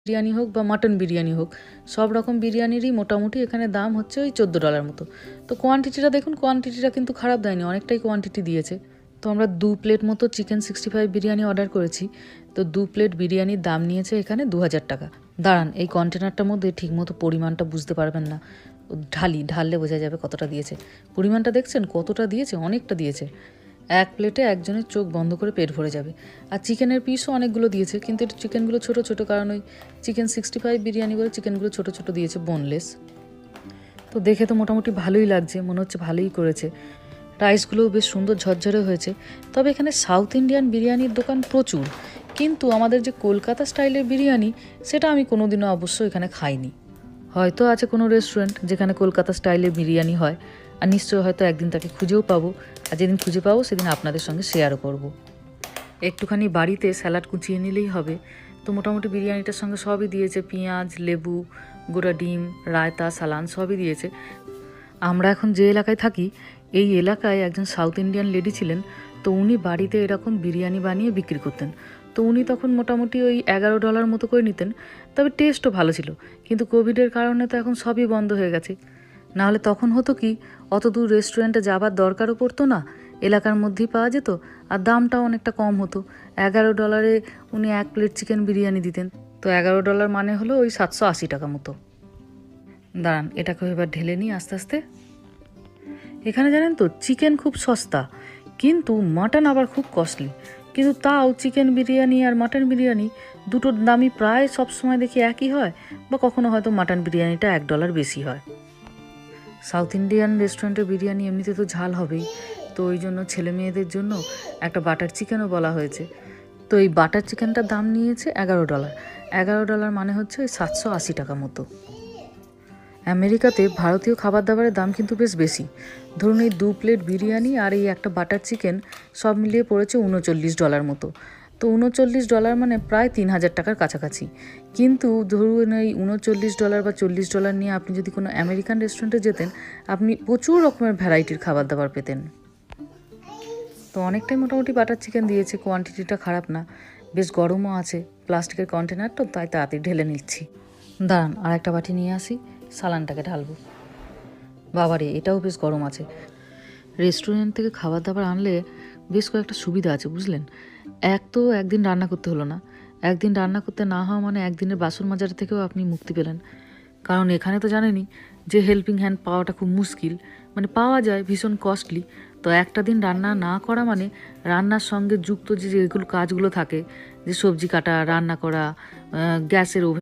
বিরিয়ানি হোক বা মাটন বিরিয়ানি হোক, সব রকম বিরিয়ানিরই মোটামুটি এখানে দাম হচ্ছে ওই $14 মতো। তো কোয়ান্টিটিটা দেখুন, কোয়ান্টিটিটা কিন্তু খারাপ দেয়নি, অনেকটাই কোয়ান্টিটি দিয়েছে। তো আমরা 2 প্লেট মতো চিকেন 65 বিরিয়ানি অর্ডার করেছি। তো 2 প্লেট বিরিয়ানির দাম নিয়েছে এখানে 2000 টাকা। দাঁড়ান, এই কন্টেনারটার মধ্যে ঠিকমতো পরিমাণটা বুঝতে পারবেন না, ঢাললে বোঝা যাবে কতটা দিয়েছে। পরিমাণটা দেখছেন কতটা দিয়েছে, অনেকটা দিয়েছে। এক প্লেটে একজনের চোখ বন্ধ করে পেট ভরে যাবে। আর চিকেনের পিসও অনেকগুলো দিয়েছে, কিন্তু একটু চিকেনগুলো ছোটো ছোটো, কারণ ওই চিকেন 65 বিরিয়ানি বলে চিকেনগুলো ছোটো ছোটো দিয়েছে, বোনলেস। তো দেখে তো মোটামুটি ভালোই লাগছে, মনে হচ্ছে ভালোই করেছে। রাইসগুলোও বেশ সুন্দর ঝরঝরে হয়েছে। তবে এখানে সাউথ ইন্ডিয়ান বিরিয়ানির দোকান প্রচুর, কিন্তু আমাদের যে কলকাতা স্টাইলের বিরিয়ানি, সেটা আমি কোনোদিনও অবশ্য এখানে খাইনি। হয়তো আছে কোনো রেস্টুরেন্ট যেখানে কলকাতা স্টাইলের বিরিয়ানি হয়, আর নিশ্চয়ই হয়তো একদিন তাকে খুঁজেও পাবো, আর যেদিন খুঁজে পাবো সেদিন আপনাদের সঙ্গে শেয়ারও করব। একটুখানি বাড়িতে স্যালাড কুচিয়ে নিলেই হবে। তো মোটামুটি বিরিয়ানিটার সঙ্গে সবই দিয়েছে, পেঁয়াজ, লেবু, গোটা ডিম, রায়তা, সালান সবই দিয়েছে। আমরা এখন যে এলাকায় থাকি, এই এলাকায় একজন সাউথ ইন্ডিয়ান লেডি ছিলেন। তো উনি বাড়িতে এরকম বিরিয়ানি বানিয়ে বিক্রি করতেন। তো উনি তখন মোটামুটি ওই $11 মতো করে নিতেন। তবে টেস্টও ভালো ছিল। কিন্তু কোভিডের কারণে তো এখন সবই বন্ধ হয়ে গেছে। নাহলে তখন হতো কি, অত দূর রেস্টুরেন্টে যাবার দরকারও পড়তো না, এলাকার মধ্যেই পাওয়া যেত, আর দামটাও অনেকটা কম হতো। $11 উনি 1 প্লেট চিকেন বিরিয়ানি দিতেন। তো $11 মানে হলো ওই 780 টাকা মতো। দাঁড়ান, এটাকে এবার ঢেলে নিই আস্তে আস্তে। এখানে জানেন তো চিকেন খুব সস্তা, কিন্তু মাটন আবার খুব কস্টলি। কিন্তু তাও চিকেন বিরিয়ানি আর মাটন বিরিয়ানি দুটোর দামই প্রায় সবসময় দেখি একই হয়, বা কখনো হয়তো মাটন বিরিয়ানিটা $1 বেশি হয়। সাউথ ইন্ডিয়ান রেস্টুরেন্টের বিরিয়ানি এমনিতে তো ঝাল হবেই, তো ওই জন্য ছেলে মেয়েদের জন্য একটা বাটার চিকেনও বলা হয়েছে। তো এই বাটার চিকেনটার দাম নিয়েছে $11। $11 মানে হচ্ছে ওই 780 টাকা মতো। আমেরিকাতে ভারতীয় খাবার দাবারের দাম কিন্তু বেশ বেশি। ধরুন এই 2 প্লেট বিরিয়ানি আর এই একটা বাটার চিকেন সব মিলিয়ে পড়েছে $39 মতো। তো $39 মানে প্রায় 3000 টাকার কাছাকাছি। কিন্তু ধরুন এই $39 বা $40 নিয়ে আপনি যদি কোনো আমেরিকান রেস্টুরেন্টে যেতেন, আপনি প্রচুর রকমের ভ্যারাইটির খাবার দাবার পেতেন। তো অনেকটাই মোটামুটি বাটার চিকেন দিয়েছে, কোয়ান্টিটিটা খারাপ না, বেশ গরমও আছে। প্লাস্টিকের কন্টেনার তো, তাই তাড়াতাড়ি ঢেলে নিচ্ছি। দাঁড়ান, আর একটা বাটি নিয়ে আসি, সালানটাকে ঢালবো। বাবারে, এটাও বেশ গরম আছে। রেস্টুরেন্ট থেকে খাবার দাবার আনলে বেশ কয়েকটা সুবিধা আছে, বুঝলেন। এক তো একদিন রান্না করতে হলো না, একদিন রান্না করতে না হওয়া মানে একদিনের বাসন মাজার থেকেও আপনি মুক্তি পেলেন। কারণ এখানে তো জানেনই যে হেল্পিং হ্যান্ড পাওয়াটা খুব মুশকিল, মানে পাওয়া যায় ভীষণ কস্টলি। তো একটা দিন রান্না না করা মানে রান্নার সঙ্গে যুক্ত যে যেগুলো কাজগুলো থাকে, যে সবজি কাটা, রান্না করা, গ্যাসের ওভেন